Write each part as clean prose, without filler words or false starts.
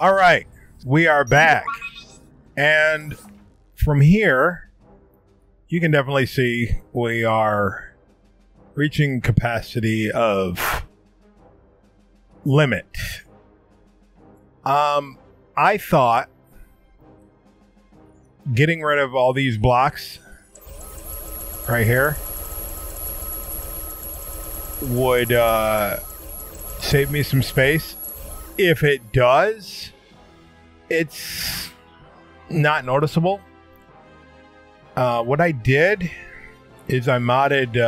All right, we are back. And from here, you can definitely see we are reaching capacity of limit. I thought getting rid of all these blocks right here would save me some space. If it does, it's not noticeable. What I did is I modded,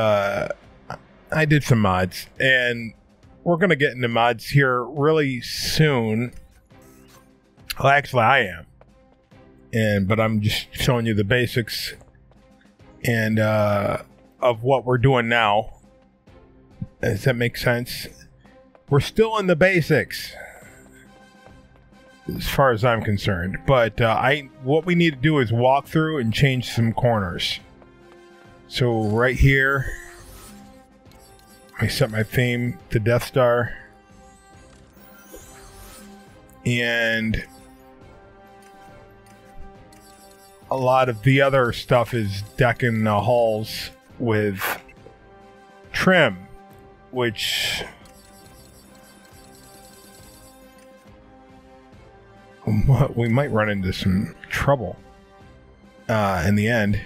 I did some mods, and we're going to get into mods here really soon. Well, actually I am. But I'm just showing you the basics and of what we're doing now. Does that make sense? We're still in the basics as far as I'm concerned, but what we need to do is walk through and change some corners. So right here, I set my theme to Death Star, and a lot of the other stuff is decking the halls with trim, which we might run into some trouble in the end.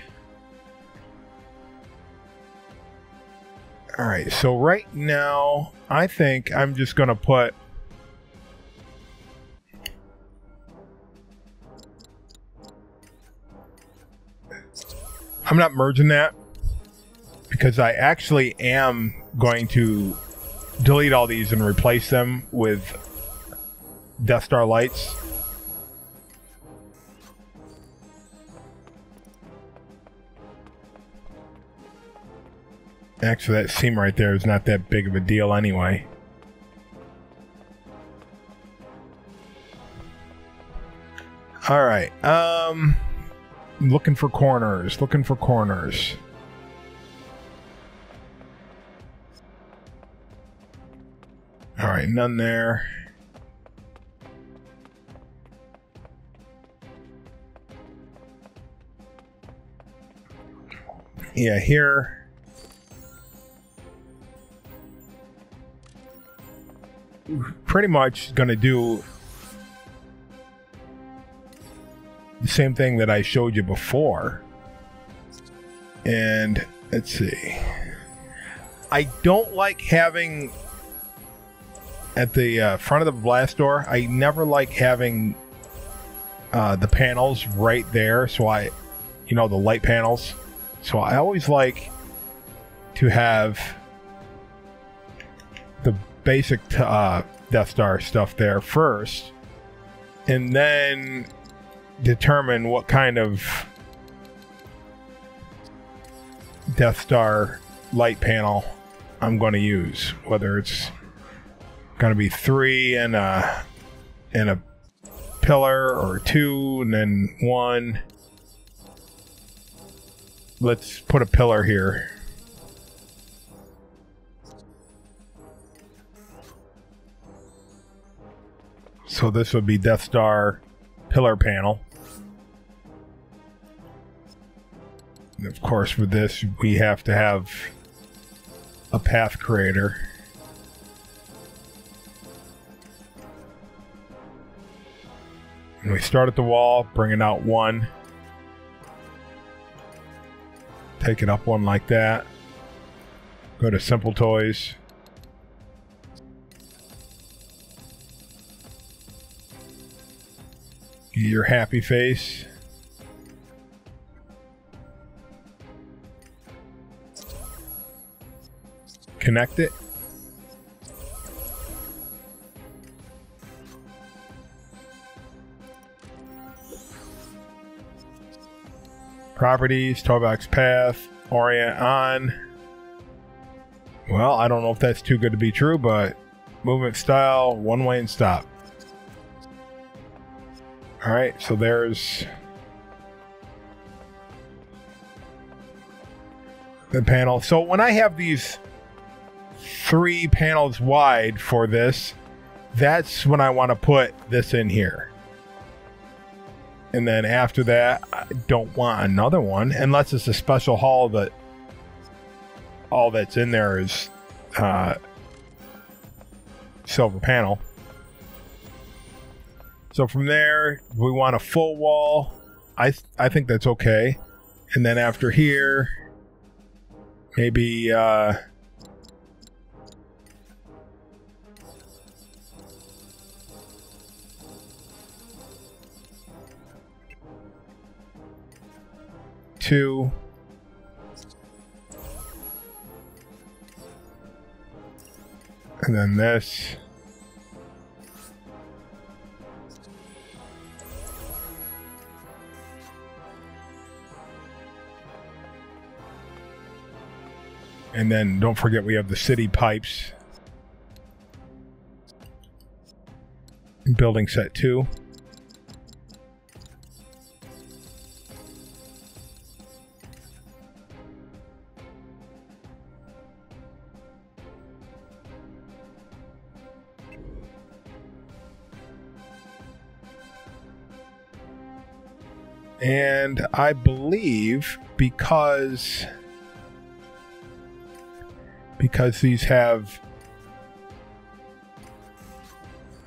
All right, so right now I think I'm just going to put I'm not merging that because I actually am going to delete all these and replace them with Death Star lights. Actually, that seam right there is not that big of a deal anyway. All right. Looking for corners. Looking for corners. All right, none there. Yeah, here. Pretty much going to do the same thing that I showed you before. And let's see. I don't like having at the front of the blast door, I never like having the panels right there. So the light panels. So I always like to have the basic Death Star stuff there first, and then determine what kind of Death Star light panel I'm going to use, whether it's going to be 3 and a pillar, or 2 and then 1. Let's put a pillar here. So this would be Death Star pillar panel. And of course, with this, we have to have a path creator. And we start at the wall, bring it out 1. Take it up 1 like that. Go to Simple Toys. Your happy face. Connect it. Properties, Toybox path, orient on. Well, I don't know if that's too good to be true, but movement style, 1-way and stop. Alright, so there's the panel. So when I have these 3 panels wide for this, that's when I want to put this in here. And then after that, I don't want another one unless it's a special haul that all that's in there is silver panel. So from there, we want a full wall. I think that's okay. And then after here, maybe 2. And then this. And then don't forget we have the city pipes. Building set 2. And I believe because these have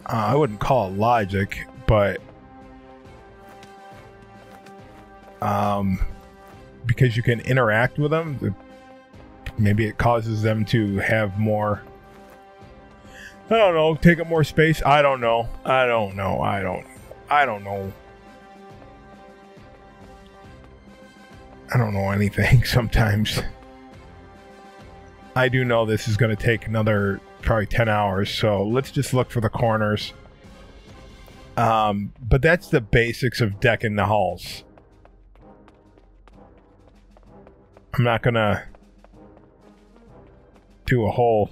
I wouldn't call it logic, but because you can interact with them, maybe it causes them to have more, I don't know, take up more space. I don't know anything sometimes. I do know this is going to take another probably 10 hours, so let's just look for the corners. But that's the basics of decking the halls. I'm not going to do a whole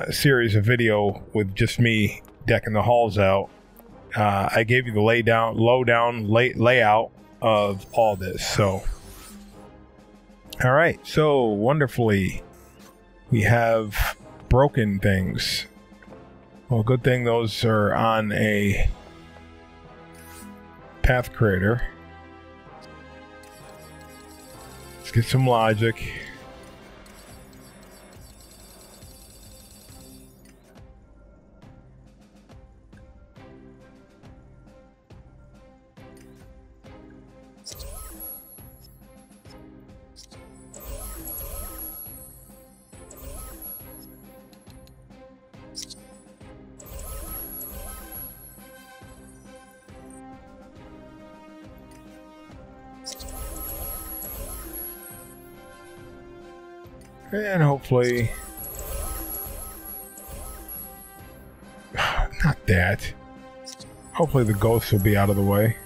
series of video with just me decking the halls out. I gave you the layout of all this, so all right, so wonderfully we have broken things. Well, good thing those are on a path creator. Let's get some logic. And hopefully... not that. Hopefully the ghosts will be out of the way.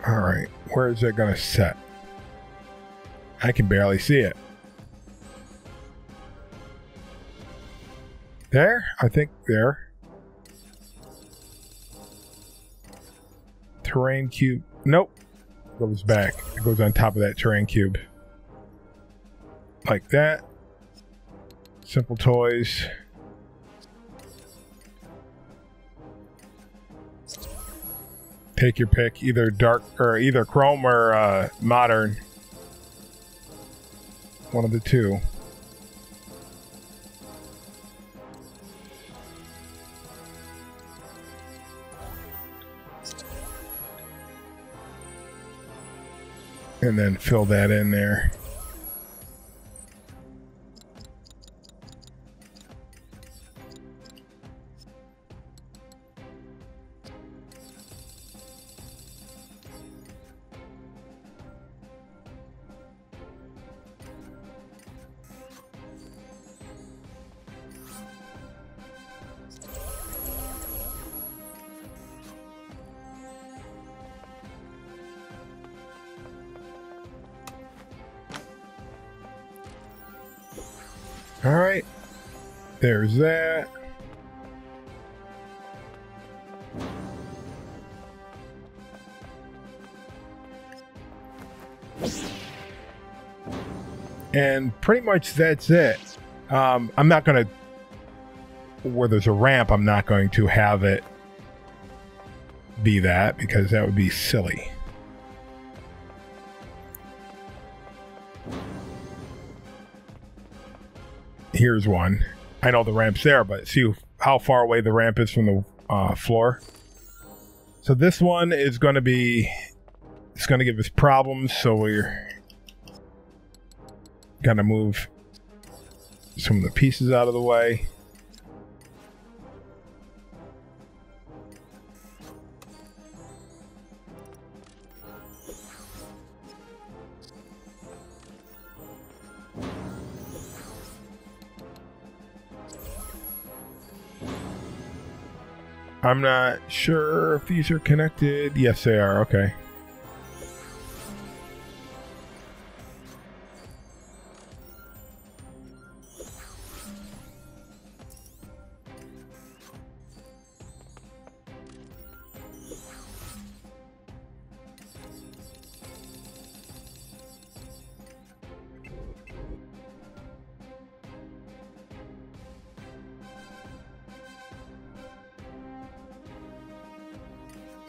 Alright, where is it going to set? I can barely see it. There? I think there. Terrain cube. Nope. It goes back. It goes on top of that terrain cube. Like that. Simple toys. Take your pick. Either dark or either chrome or modern. One of the two. And then fill that in there. All right. There's that. And pretty much that's it. I'm not going to, where there's a ramp, I'm not going to have it be that, because that would be silly. Here's one. I know the ramp's there, but see how far away the ramp is from the floor. So this one is going to be, it's going to give us problems, so we're going to move some of the pieces out of the way. I'm not sure if these are connected. Yes, they are. Okay.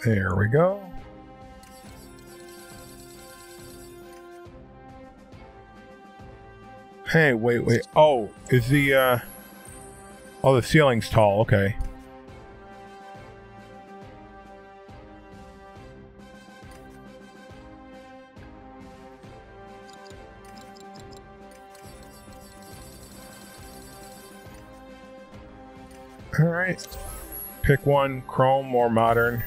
There we go. Hey, wait. Oh, is the, oh, the ceiling's tall. Okay. All right. Pick one, chrome or modern.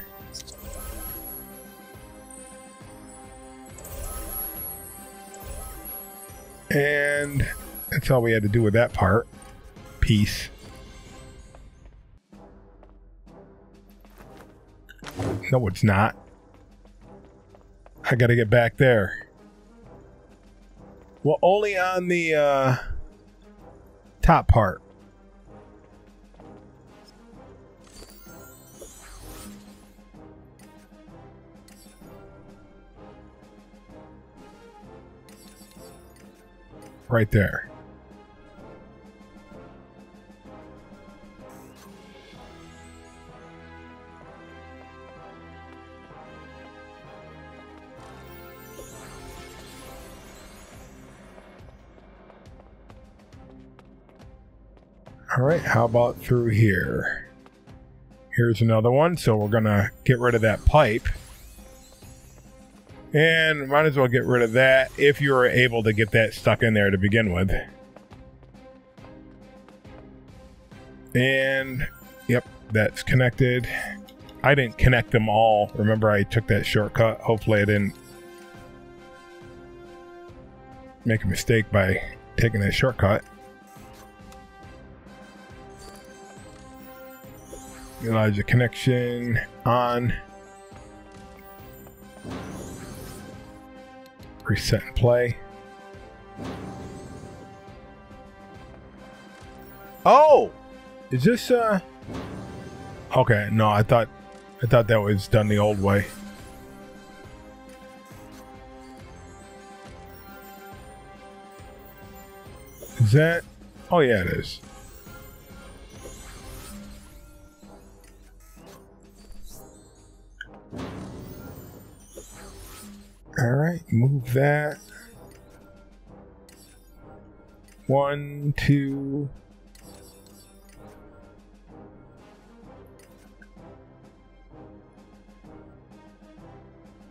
And that's all we had to do with that part. Piece. No, it's not. I gotta get back there. Well, only on the top part. Right there. All right, how about through here? Here's another one, so we're gonna get rid of that pipe. And might as well get rid of that if you were able to get that stuck in there to begin with. And, yep, that's connected. I didn't connect them all. Remember, I took that shortcut. Hopefully I didn't make a mistake by taking that shortcut. Realize the connection on. Reset and play. Oh! Is this okay, no, I thought that was done the old way. Is that? Oh yeah, it is. Alright, move that. 1, 2.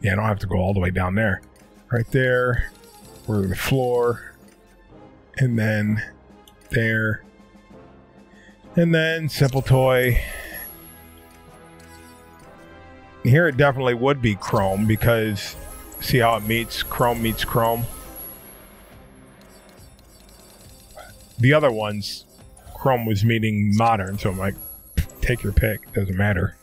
Yeah, I don't have to go all the way down there. Right there. We're the floor. And then there. And then simple toy. Here it definitely would be chrome because see how it meets chrome. The other ones, chrome was meeting modern, so I'm like, take your pick, doesn't matter.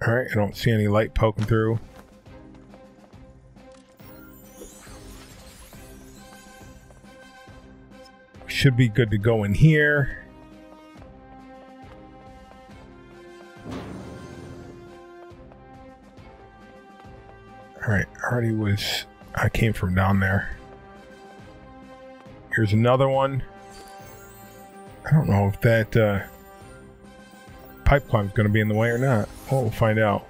Alright, I don't see any light poking through. should be good to go in here. Alright, I came from down there. Here's another one. I don't know if that pipe climb is going to be in the way or not. Well, we'll find out.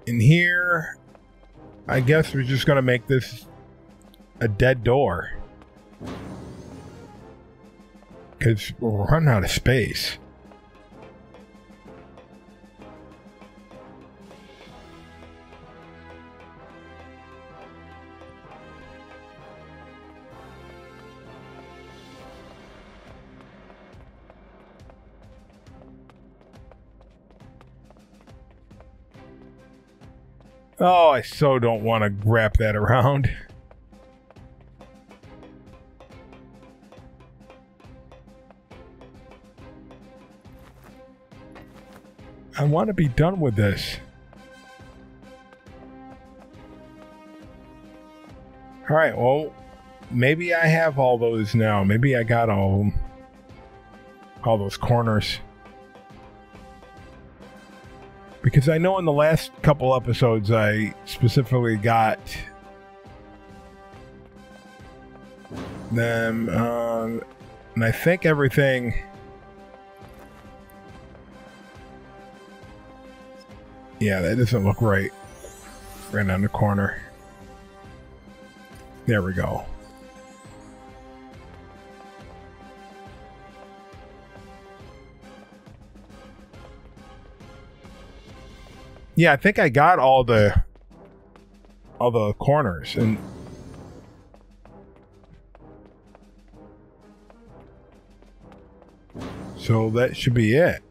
In here, I guess we're just gonna make this a dead door. Because we're running out of space. Oh, I so don't want to wrap that around. I want to be done with this. Alright, well, maybe I have all those now. Maybe I got all of them. All those corners. Because I know in the last couple episodes I specifically got them, and I think everything... Yeah, that doesn't look right. Right on the corner. There we go. Yeah, I think I got all the corners, and so that should be it.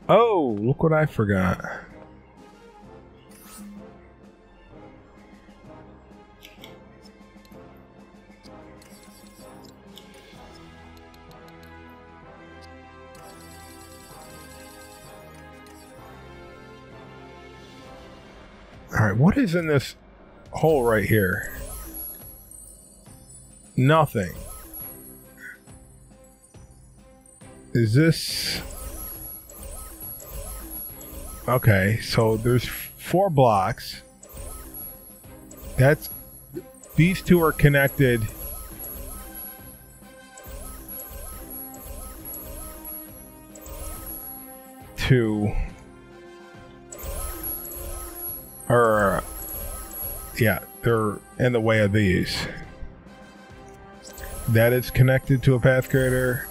Oh, look what I forgot. Alright, what is in this hole right here? Nothing. Is this... Okay, so there's 4 blocks. That's... These two are connected. To... Or, yeah, they're in the way of these. That is connected to a path creator,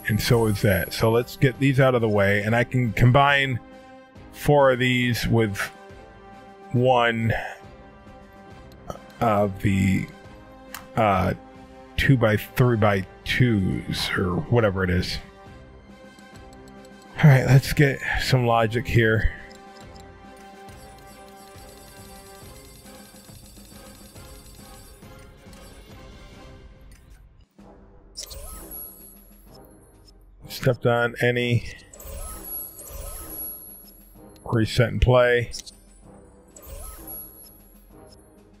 and so is that. So let's get these out of the way, and I can combine 4 of these with one of the 2x3x2s, or whatever it is. Alright, let's get some logic here. Stepped on any, reset and play.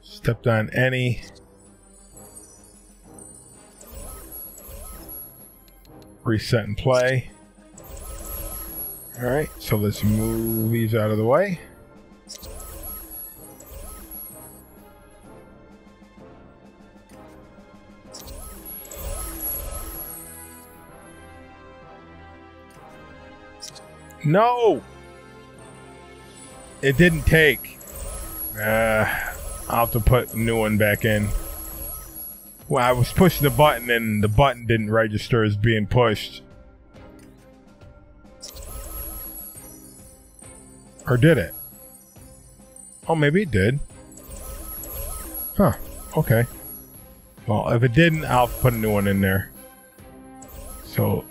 Stepped on any, reset and play. Alright, so let's move these out of the way. No! It didn't take. I'll have to put a new one back in. Well, I was pushing the button and the button didn't register as being pushed. Or did it? Oh, maybe it did. Huh. Okay. Well, if it didn't, I'll put a new one in there. So...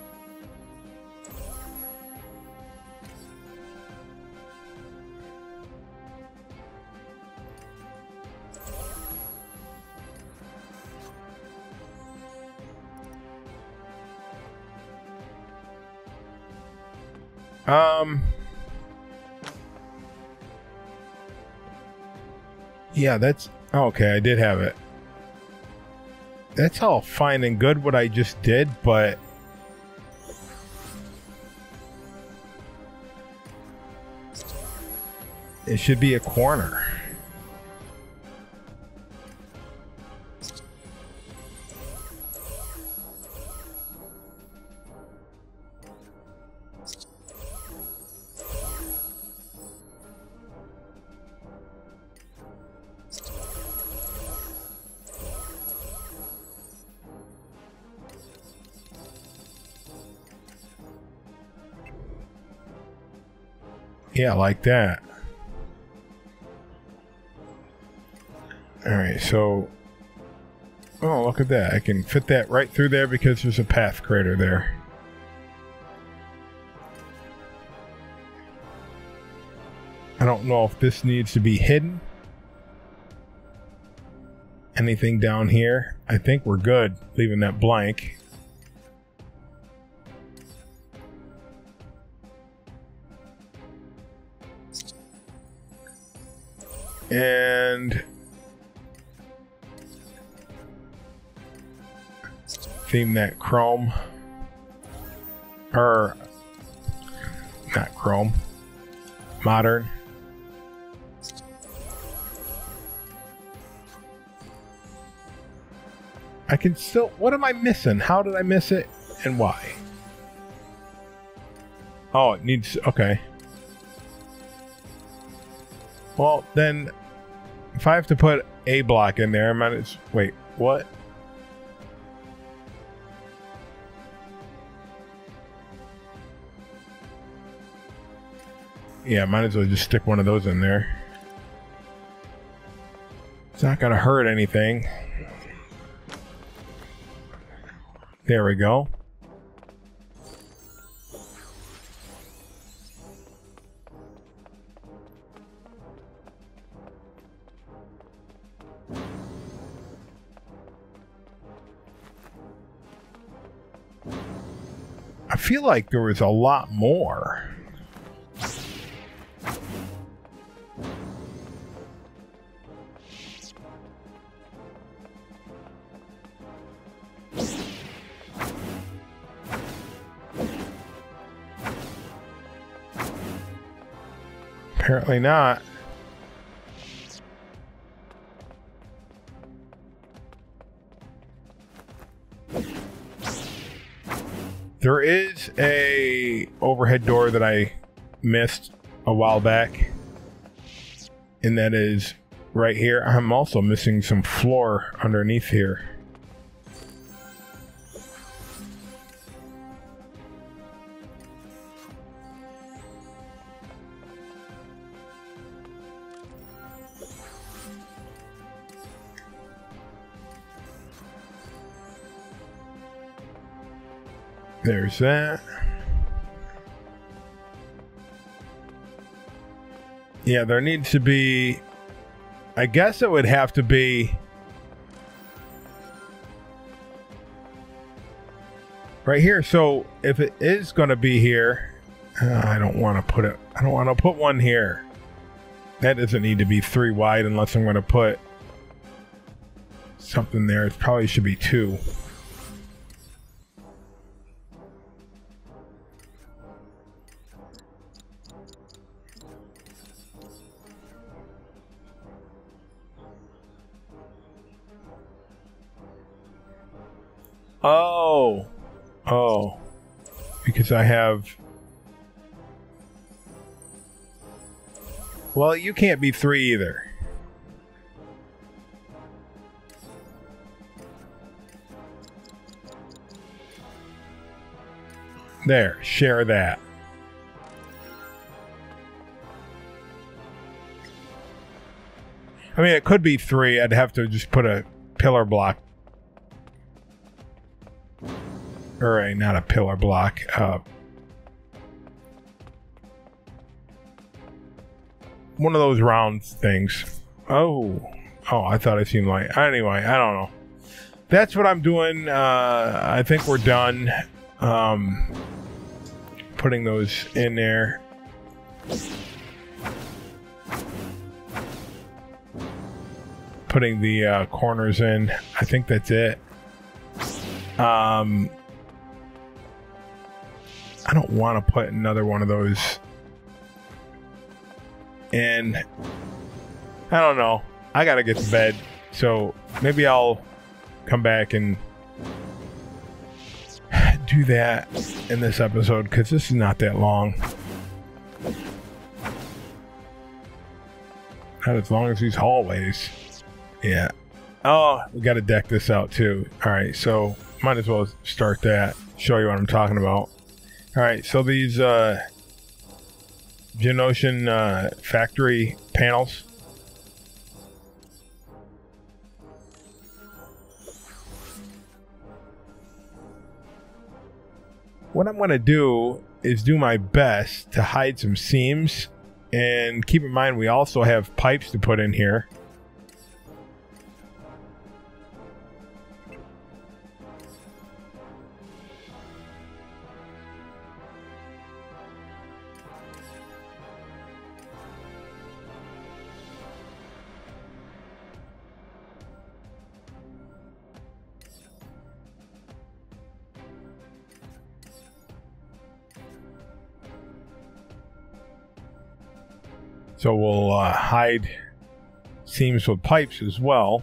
Yeah, that's... Okay, I did have it. That's all fine and good what I just did, but... It should be a corner. Yeah, like that. Alright, so... Oh, look at that. I can fit that right through there because there's a path creator there. I don't know if this needs to be hidden. Anything down here? I think we're good, leaving that blank. And theme that chrome, or not chrome, modern. I can still, what am I missing? How did I miss it and why? Oh, it needs, okay. Well, then, if I have to put a block in there, I might as... Wait, what? Yeah, might as well just stick one of those in there. It's not gonna hurt anything. There we go. I feel like there was a lot more. Apparently not. There is a overhead door that I missed a while back, and that is right here. I'm also missing some floor underneath here. There's that. Yeah, there needs to be... I guess it would have to be... right here. So if it is going to be here... I don't want to put it... I don't want to put one here. That doesn't need to be 3 wide unless I'm going to put something there. It probably should be 2. Oh, because I have... Well, you can't be 3 either. There, share that. I mean, it could be 3. I'd have to just put a pillar block. Or not a pillar block. One of those round things. Oh, I thought I seen light. Anyway, I don't know. That's what I'm doing. I think we're done. Putting those in there. Putting the corners in. I think that's it. I don't want to put another one of those in. I don't know. I gotta get to bed, so maybe I'll come back and do that in this episode, because this is not that long. Not as long as these hallways. Yeah. Oh, we got to deck this out too. All right, so might as well start that. Show you what I'm talking about. All right, so these Geonosian factory panels. What I'm going to do is do my best to hide some seams, and keep in mind we also have pipes to put in here. So we'll hide seams with pipes as well.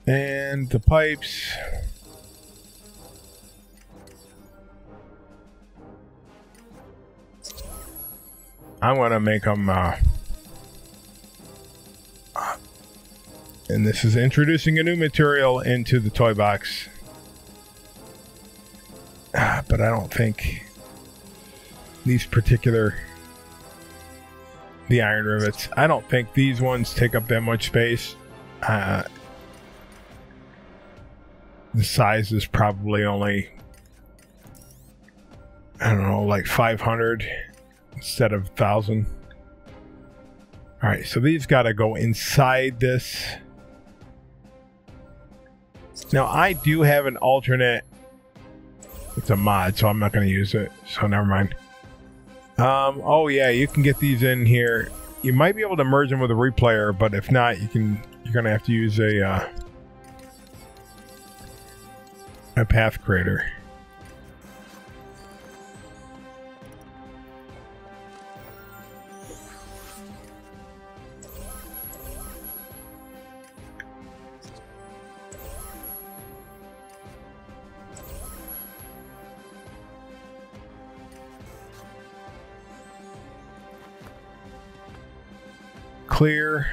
And the pipes. I'm going to make them, and this is introducing a new material into the toy box. But I don't think these particular, the iron rivets, I don't think these ones take up that much space. The size is probably only, I don't know, like 500 instead of 1,000. All right, so these got to go inside this. Now, I do have an alternate. It's a mod, so I'm not going to use it, so never mind. Oh yeah, you can get these in here. You might be able to merge them with a replayer, but if not, you're going to have to use a path creator. Clear.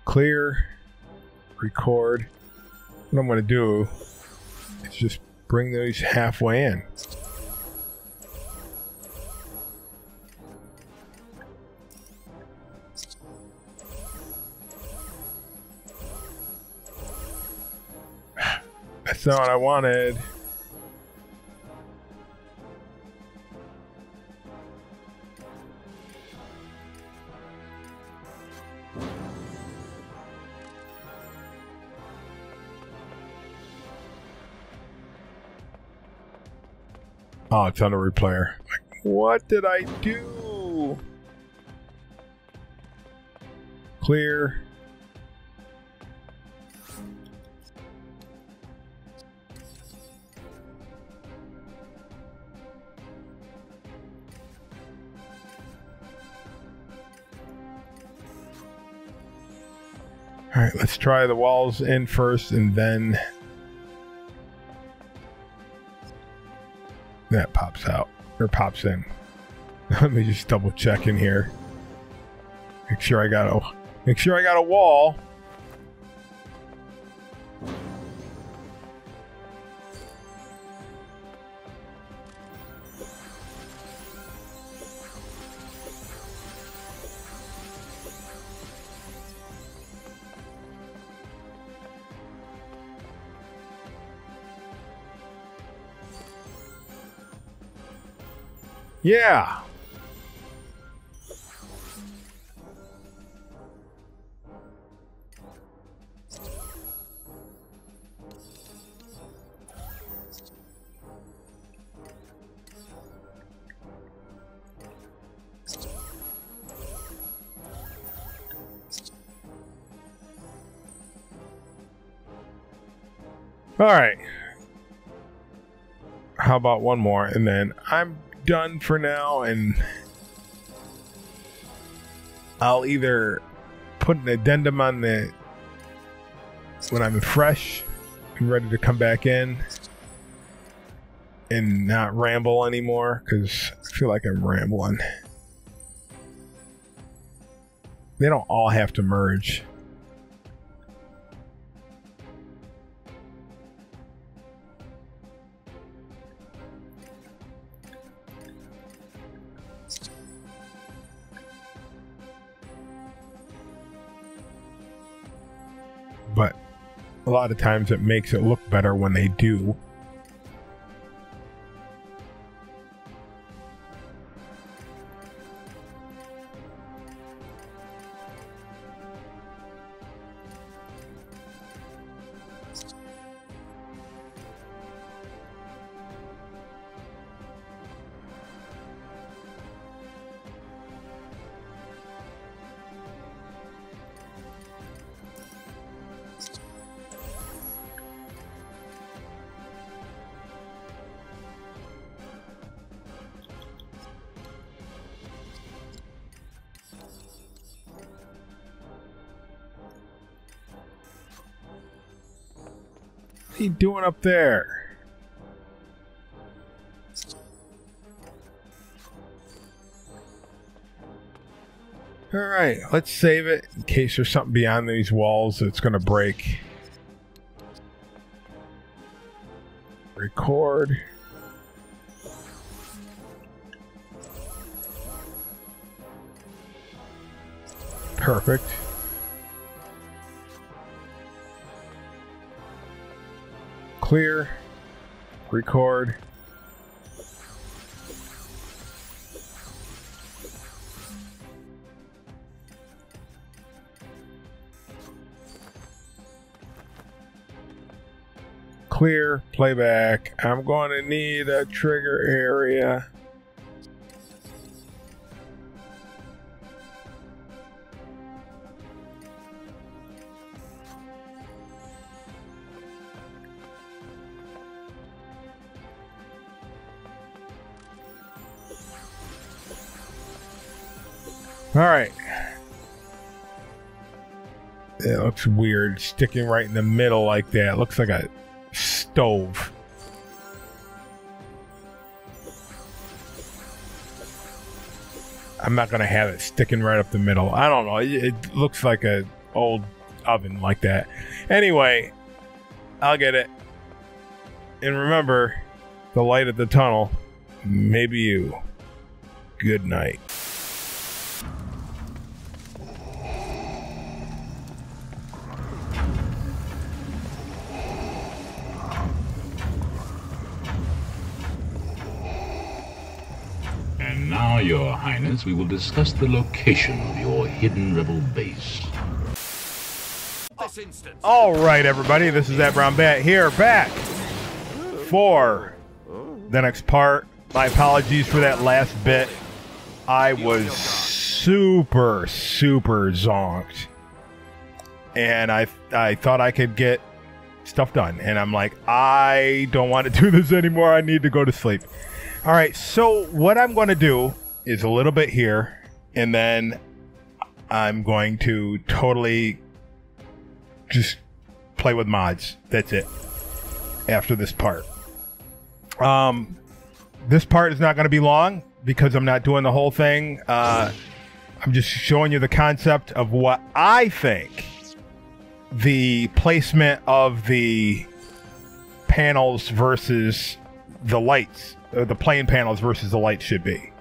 Clear. Record. What I'm going to do is just bring those halfway in. That's not what I wanted. Oh, it's on a replayer. What did I do? Clear. All right, let's try the walls in first and then that pops out or pops in. Let me just double check in here. Make sure I got a wall. Yeah. All right. How about one more and then I'm done for now, and I'll either put an addendum on the when I'm fresh and ready to come back in and not ramble anymore, because I feel like I'm rambling. They don't all have to merge. But a lot of times it makes it look better when they do. What are you doing up there? Alright, let's save it in case there's something beyond these walls that's going to break. Record. Perfect. Clear, record. Clear, playback. I'm going to need a trigger area. All right. It looks weird sticking right in the middle like that. It looks like a stove. I'm not going to have it sticking right up the middle. I don't know. It looks like an old oven like that. Anyway, I'll get it. And remember, the light at the tunnel, maybe you. Good night. And now, Your Highness, we will discuss the location of your hidden rebel base. All right, everybody, this is that Brown Bat here, back for the next part. My apologies for that last bit. I was super zonked, and I thought I could get stuff done, and I'm like, I don't want to do this anymore. I need to go to sleep. All right, so what I'm going to do is a little bit here, and then I'm going to totally just play with mods. That's it. After this part. This part is not going to be long because I'm not doing the whole thing. I'm just showing you the concept of what I think the placement of the panels versus the lights, or the plane panels versus the lights should be.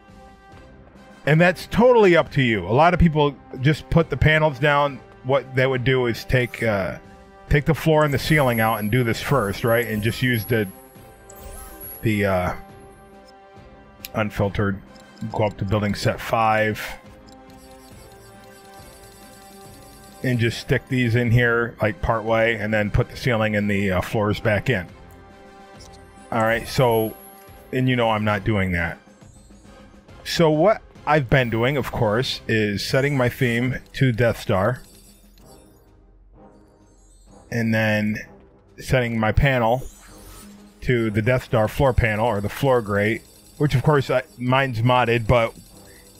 And that's totally up to you. A lot of people just put the panels down. What they would do is take the floor and the ceiling out and do this first, right? And just use the unfiltered. Go up to building set 5 and just stick these in here like part way, and then put the ceiling and the floors back in. All right, so, and you know I'm not doing that. So what I've been doing, of course, is setting my theme to Death Star, and then setting my panel to the Death Star floor panel, or the floor grate, which of course mine's modded, but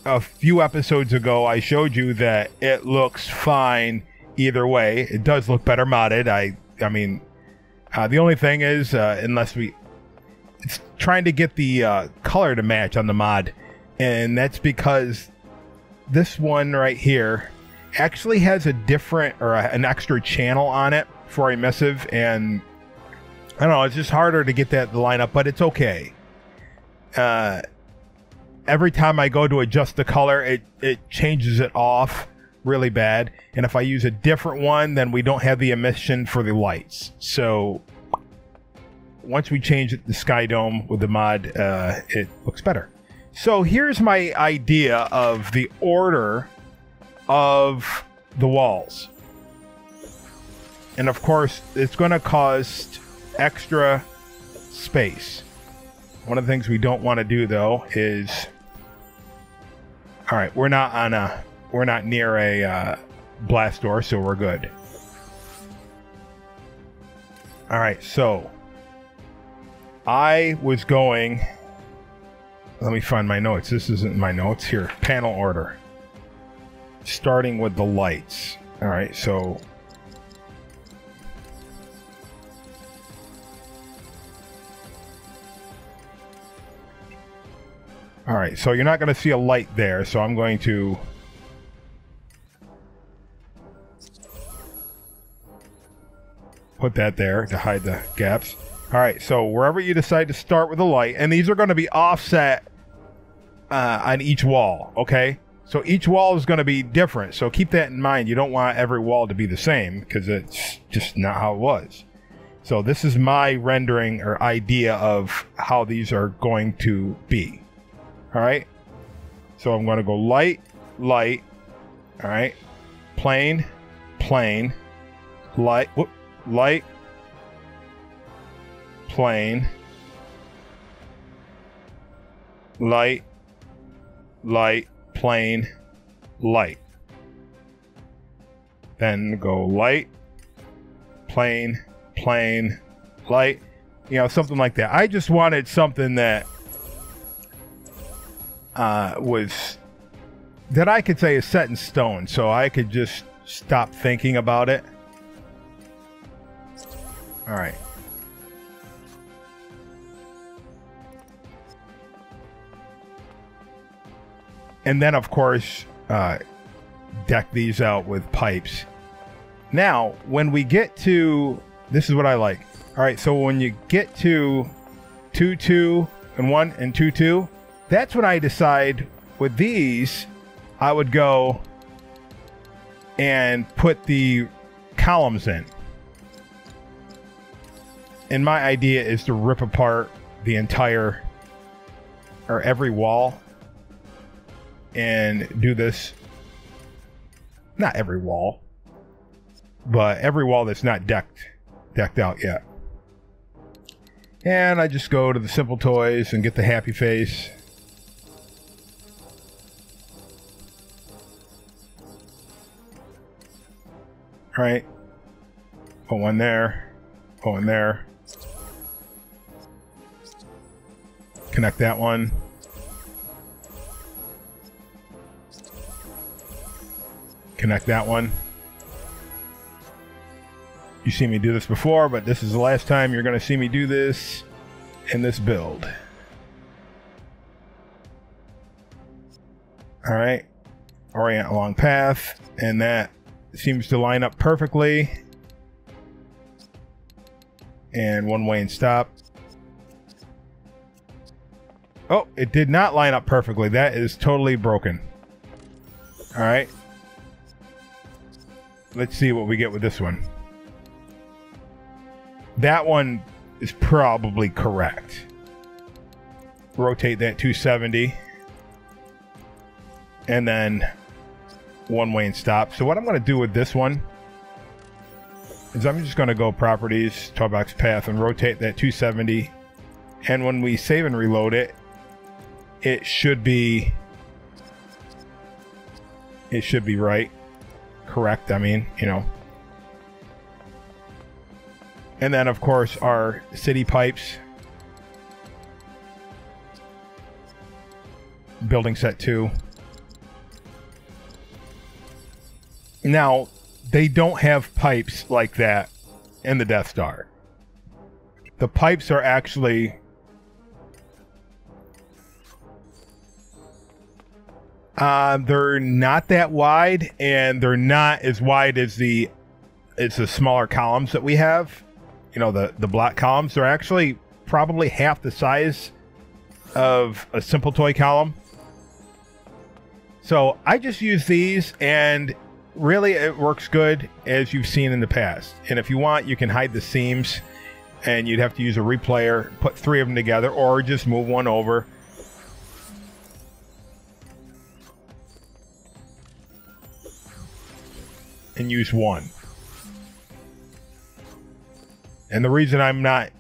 a few episodes ago I showed you that it looks fine either way. It does look better modded. I mean, the only thing is, it's trying to get the color to match on the mod, and that's because this one right here actually has a different, or an extra channel on it for emissive, and I don't know, it's just harder to get that to line up, but it's okay. Every time I go to adjust the color, it changes it off really bad, and if I use a different one, then we don't have the emission for the lights. So once we change the Sky Dome with the mod, it looks better. So here's my idea of the order of the walls. And of course, it's going to cost extra space. One of the things we don't want to do, though, is... Alright, we're not near a blast door, so we're good. Alright, so I was going... Let me find my notes. This isn't my notes. Here, panel order. Starting with the lights. Alright, so... Alright, so you're not going to see a light there, so I'm going to... put that there to hide the gaps. Alright, so wherever you decide to start with a light, and these are going to be offset on each wall, okay? So each wall is going to be different, so keep that in mind. You don't want every wall to be the same, because it's just not how it was. So this is my rendering or idea of how these are going to be. Alright, so I'm going to go light, light, alright, plane, plane, light, whoop, light, plane, light, light, plane, light. Then go light, plane, plane, light, you know, something like that. I just wanted something that that I could say is set in stone, so I could just stop thinking about it. All right. And then, of course, deck these out with pipes. Now, when we get to... This is what I like. All right, so when you get to 2, 2, and 1, and 2, 2... That's when I decide with these, I would go and put the columns in. And my idea is to rip apart the entire, or every wall, and do this. Not every wall, but every wall that's not decked out yet. And I just go to the simple toys and get the happy face. Right. Put one there. Put one there. Connect that one. Connect that one. You see me do this before, but this is the last time you're going to see me do this in this build. All right. Orient along path, and that seems to line up perfectly. And one way and stop. Oh, it did not line up perfectly. That is totally broken. All right. Let's see what we get with this one. That one is probably correct. Rotate that 270. And then one way and stop. So what I'm going to do with this one is I'm just going to go properties, Toybox path, and rotate that 270. And when we save and reload it, it should be right. Correct, I mean, you know. And then, of course, our city pipes. Building set 2. Now, they don't have pipes like that in the Death Star. The pipes are actually... they're not that wide, and they're not as wide as the smaller columns that we have. You know, the block columns. They're actually probably half the size of a simple toy column. So I just use these, and really it works good, as you've seen in the past. And if you want, you can hide the seams, and you'd have to use a replayer, put 3 of them together, or just move one over. And use one. And the reason I'm not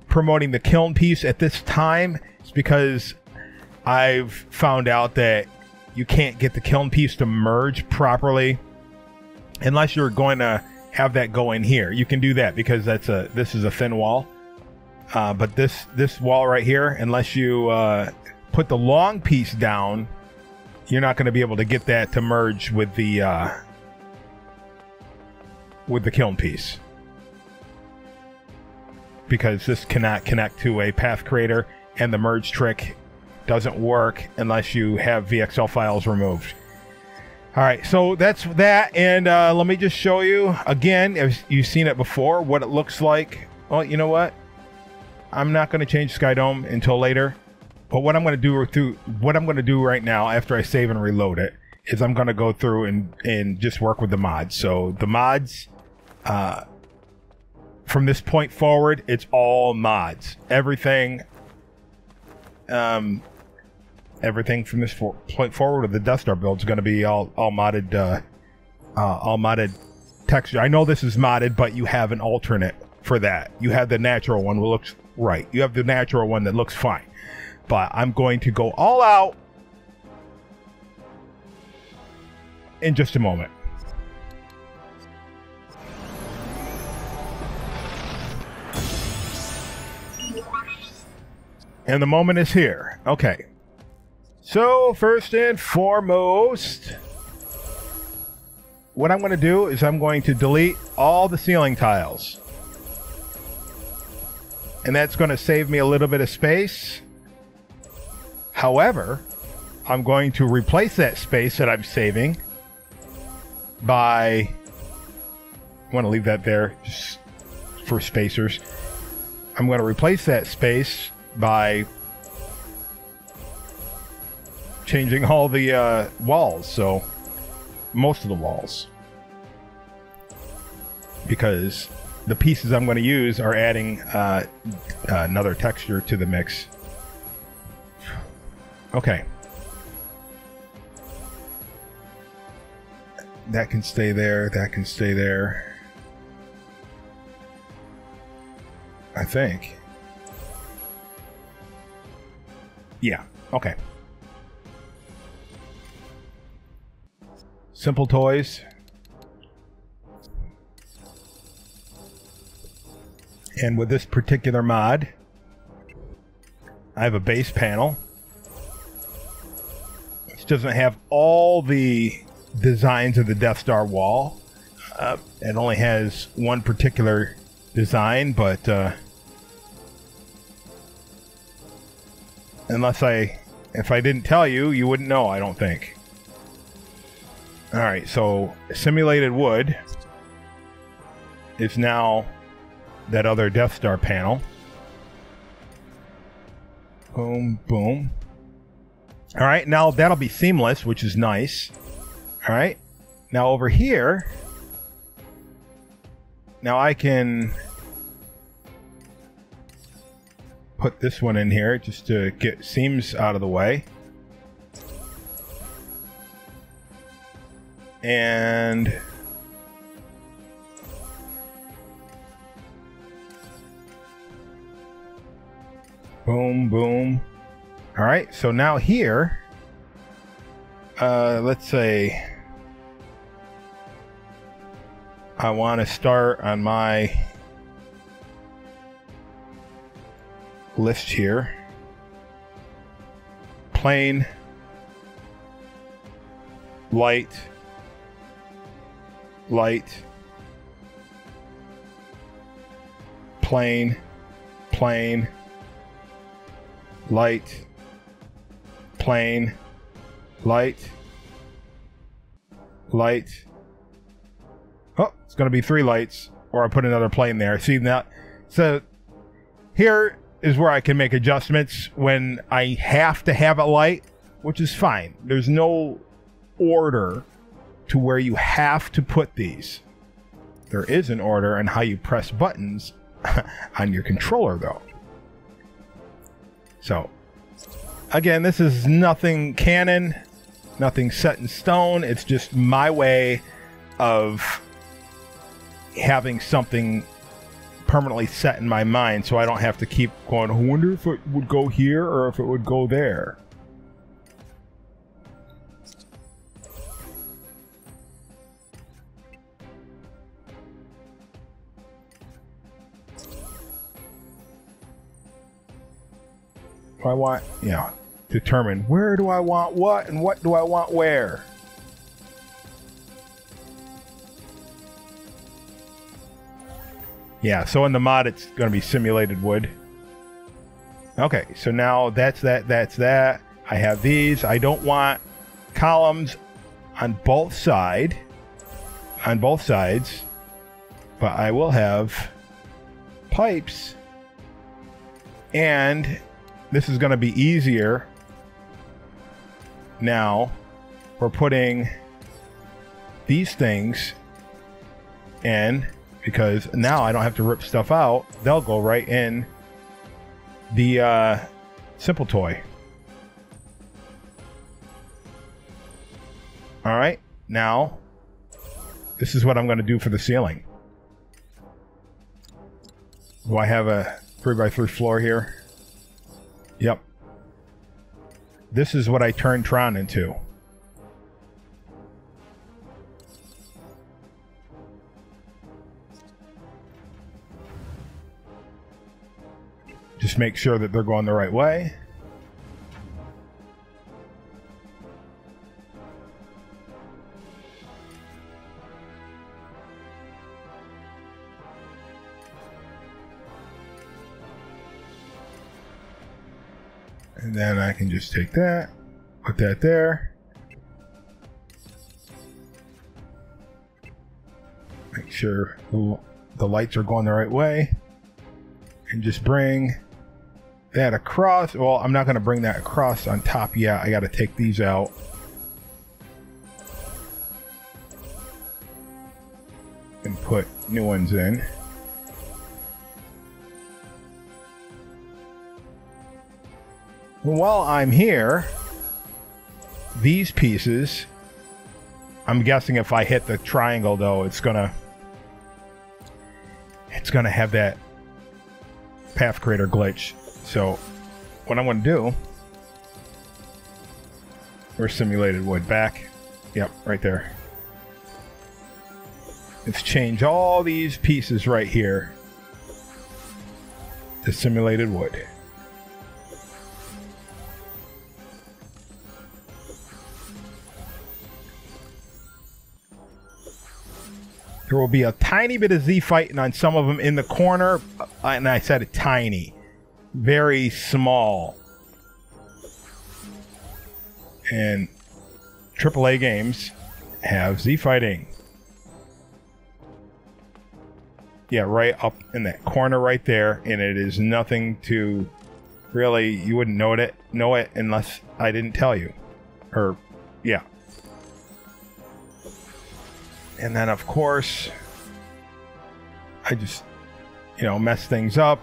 promoting the kiln piece at this time is because I've found out that you can't get the kiln piece to merge properly unless you're going to have that go in here. You can do that because this is a thin wall. But this wall right here, unless you put the long piece down, you're not going to be able to get that to merge with the kiln piece, because this cannot connect to a path creator, and the merge trick doesn't work unless you have VXL files removed. All right, so that's that, and let me just show you again, as you've seen it before, what it looks like. Well, you know what? I'm not going to change Skydome until later. But what I'm going to do right now, after I save and reload it, is I'm going to go through and just work with the mods. So the mods, from this point forward, it's all mods. Everything from this point forward with the Death Star build is going to be all modded texture. I know this is modded, but you have an alternate for that. You have the natural one that looks right. You have the natural one that looks fine. But I'm going to go all out in just a moment. And the moment is here. Okay. So, first and foremost, what I'm going to do is I'm going to delete all the ceiling tiles. And that's going to save me a little bit of space. However, I'm going to replace that space that I'm saving by... I want to leave that there just for spacers. I'm going to replace that space by changing all the walls, so most of the walls. Because the pieces I'm going to use are adding another texture to the mix. Okay. That can stay there. That can stay there. I think. Yeah. Okay. Simple toys. And with this particular mod, I have a base panel. Which doesn't have all the designs of the Death Star wall. It only has one particular design, but if I didn't tell you, you wouldn't know, I don't think. Alright, so simulated wood is now that other Death Star panel. Boom, boom. Alright, now that'll be seamless, which is nice. Alright, now over here, now I can put this one in here just to get seams out of the way. And boom, boom. All right, so now here, let's say I want to start on my list here. Plain, light, light, plain, plain, light, plain, light, light. Oh, it's going to be 3 lights, or I put another plane there. See now, so here is where I can make adjustments when I have to have it light, which is fine. There's no order to where you have to put these. There is an order on how you press buttons on your controller, though. So, again, this is nothing canon, nothing set in stone. It's just my way of having something permanently set in my mind, so I don't have to keep going, I wonder if it would go here or if it would go there. I want, determine where do I want what and what do I want where. Yeah, so in the mod it's going to be simulated wood. Okay, so now that's that. I have these. I don't want columns on both sides, but I will have pipes, and this is going to be easier now for putting these things in, because now I don't have to rip stuff out. They'll go right in the simple toy. All right, now this is what I'm going to do for the ceiling. Do I have a 3x3 floor here? Yep. This is what I turned Tron into. Just make sure that they're going the right way. And then I can just take that, put that there. Make sure the lights are going the right way. And just bring that across. Well, I'm not going to bring that across on top yet. I got to take these out. And put new ones in. While I'm here, these pieces. I'm guessing if I hit the triangle, though, it's gonna have that path creator glitch. So what I'm gonna do, where's simulated wood? Back. Yep, right there. Let's change all these pieces right here to simulated wood. There will be a tiny bit of Z fighting on some of them in the corner, and I said tiny, very small. And AAA games have Z fighting. Yeah, right up in that corner right there, and it is nothing to really, you wouldn't know it unless I didn't tell you. Or, yeah. And then, of course, I just, mess things up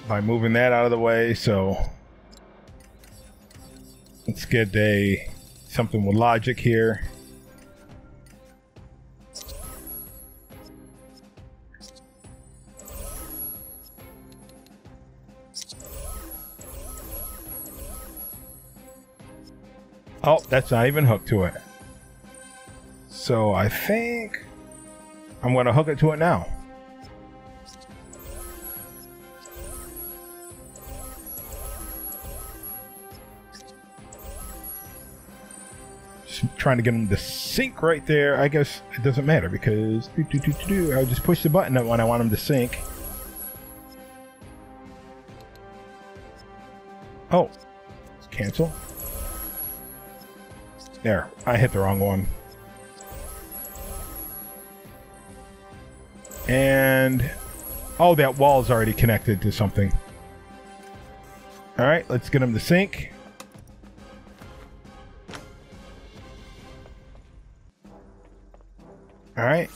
by moving that out of the way. So let's get something with logic here. Oh, that's not even hooked to it. So I think I'm going to hook it to it now. Just trying to get them to sync right there. I guess it doesn't matter because I'll just push the button when I want them to sync. Oh, cancel. There, I hit the wrong one. And oh, that wall is already connected to something. All right, let's get them to sync. All right.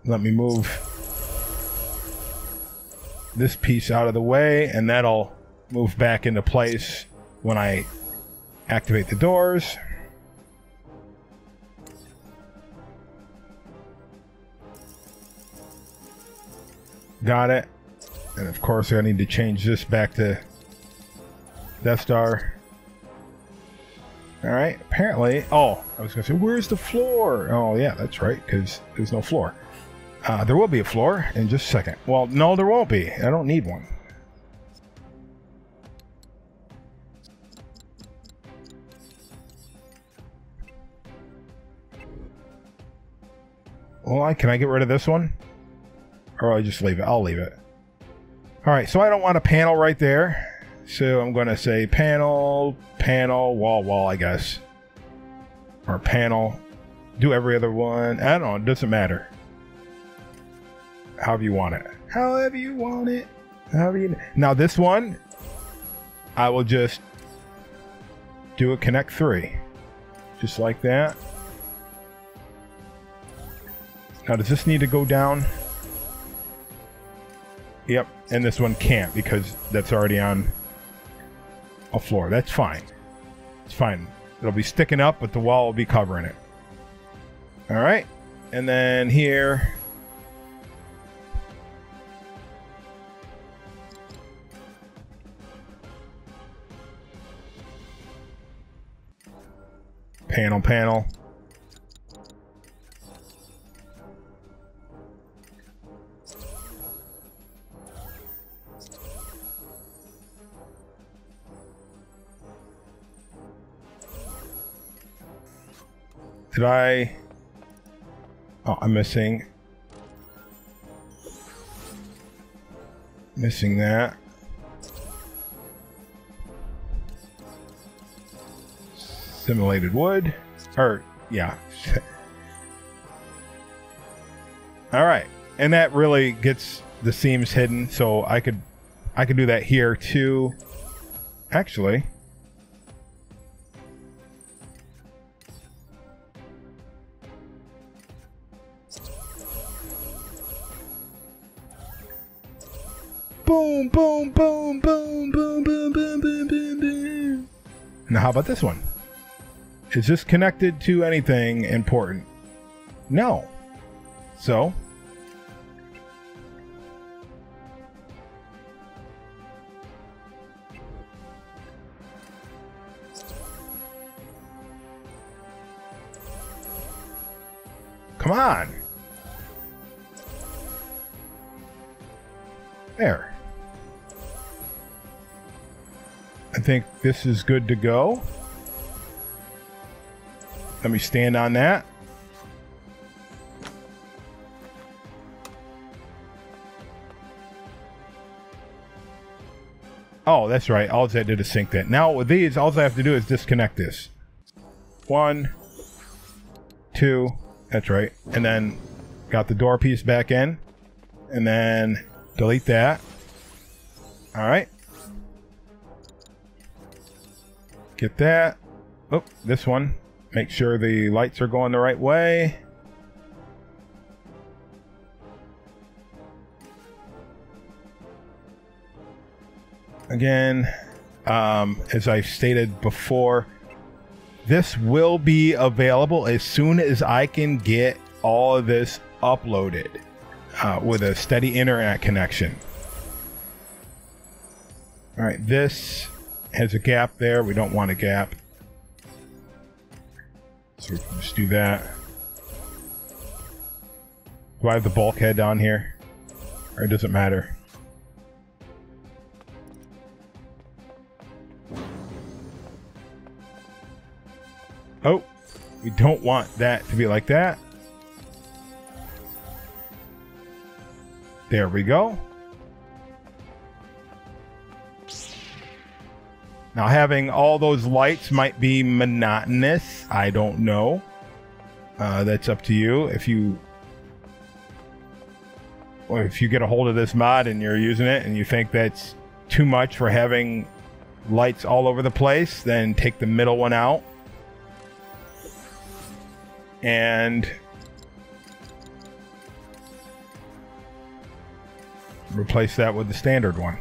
Let me move this piece out of the way, and that'll move back into place when I activate the doors. Got it. And of course I need to change this back to Death Star. Alright, apparently... Oh, I was going to say, where's the floor? Oh yeah, that's right, because there's no floor. There will be a floor in just a second. Well, no, there won't be. I don't need one. Well, can I get rid of this one? Or I just leave it? I'll leave it. Alright, so I don't want a panel right there. So I'm going to say panel, panel, wall, wall, I guess. Or panel. Do every other one. I don't know. It doesn't matter. However you want it. However you want it. However you... Now this one, I will just do a connect 3. Just like that. Now does this need to go down? Yep, and this one can't because that's already on a floor. That's fine. It's fine. It'll be sticking up, but the wall will be covering it. Alright, and then here... Panel, panel. Did I... Oh, I'm missing that. Simulated wood. Or, yeah. Alright. And that really gets the seams hidden, so I could do that here too. Actually... Boom, boom, boom, boom, boom, boom, boom, boom, boom, boom. Now, how about this one? Is this connected to anything important? No. So, come on. There. I think this is good to go. Let me stand on that. Oh, that's right. All I did is sync that. Now with these, all I have to do is disconnect this. 1, 2, that's right. And then got the door piece back in. And then delete that. All right. Get that. Oh, this one. Make sure the lights are going the right way. Again, as I stated before, this will be available as soon as I can get all of this uploaded with a steady internet connection. All right, this has a gap there. We don't want a gap. So we can just do that. Do I have the bulkhead down here? Or does it matter? Oh, we don't want that to be like that. There we go. Now having all those lights might be monotonous. I don't know. That's up to you. If you get a hold of this mod and you're using it and you think that's too much for having lights all over the place, then take the middle one out. And replace that with the standard one.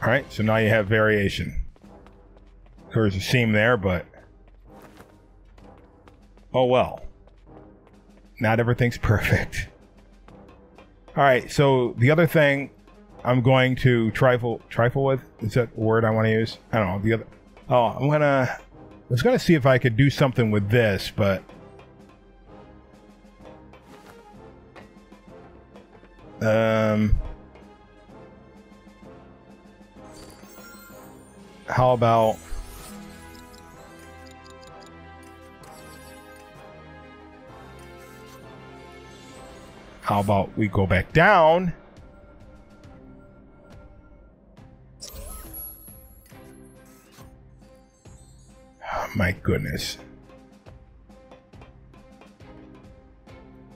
Alright, so now you have variation. There's a seam there, but oh well. Not everything's perfect. Alright, so the other thing I'm going to trifle with, is that a word I want to use? I don't know, the other... Oh, I was gonna see if I could do something with this, but how about we go back down? Oh, my goodness.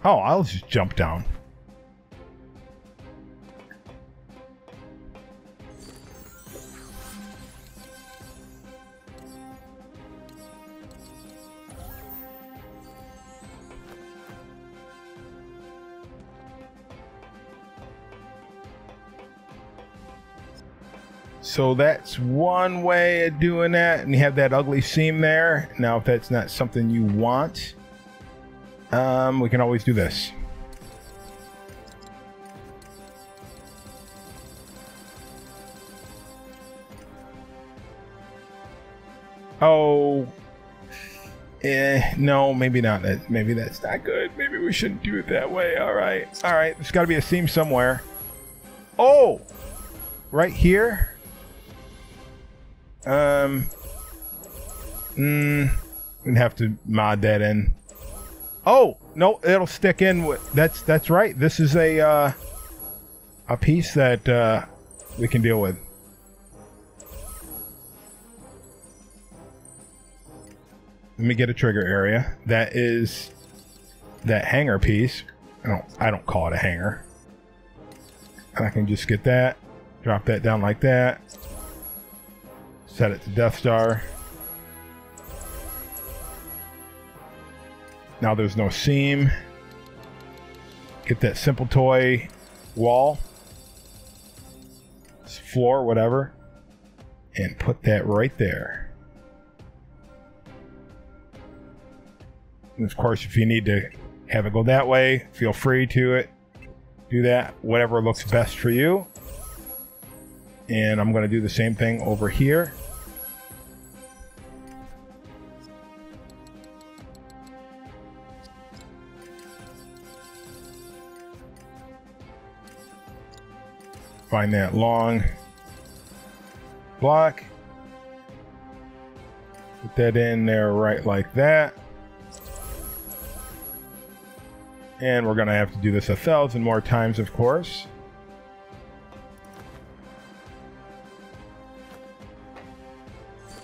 Oh, I'll just jump down. So that's one way of doing that, and you have that ugly seam there. Now, if that's not something you want, we can always do this. Oh, no, maybe not. Maybe that's not good. Maybe we shouldn't do it that way. All right, there's got to be a seam somewhere. Oh, right here. We'd have to mod that in. Oh no, it'll stick in with that's right. This is a piece that we can deal with. Let me get a trigger area. That is that hanger piece. I don't call it a hanger. I can just get that, drop that down like that. Set it to Death Star. Now there's no seam. Get that simple toy wall, floor, whatever, and put that right there. And of course, if you need to have it go that way, feel free to do that, whatever looks best for you. And I'm going to do the same thing over here. Find that long block. Put that in there right like that. And we're going to have to do this 1,000 more times, of course.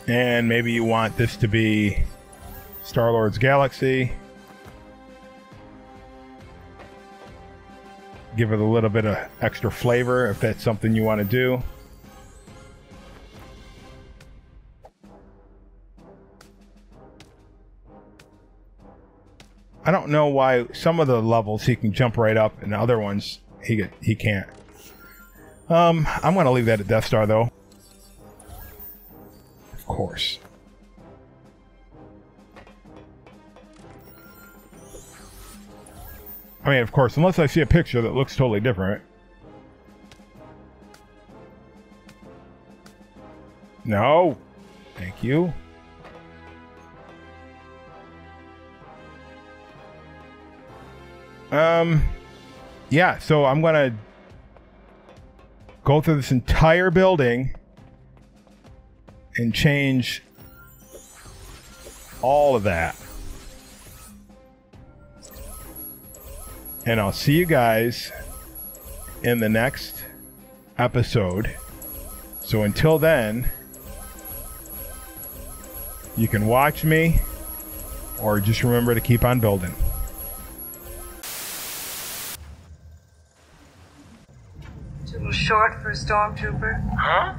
And maybe you want this to be Star-Lord's Galaxy. Give it a little bit of extra flavor if that's something you want to do. I don't know why some of the levels he can jump right up and the other ones he can't. I'm going to leave that at Death Star though. Of course. I mean, of course, unless I see a picture that looks totally different. No. Thank you. Yeah, so I'm gonna go through this entire building and change all of that. And I'll see you guys in the next episode. So until then, you can watch me or just remember to keep on building. Too short for a stormtrooper? Huh?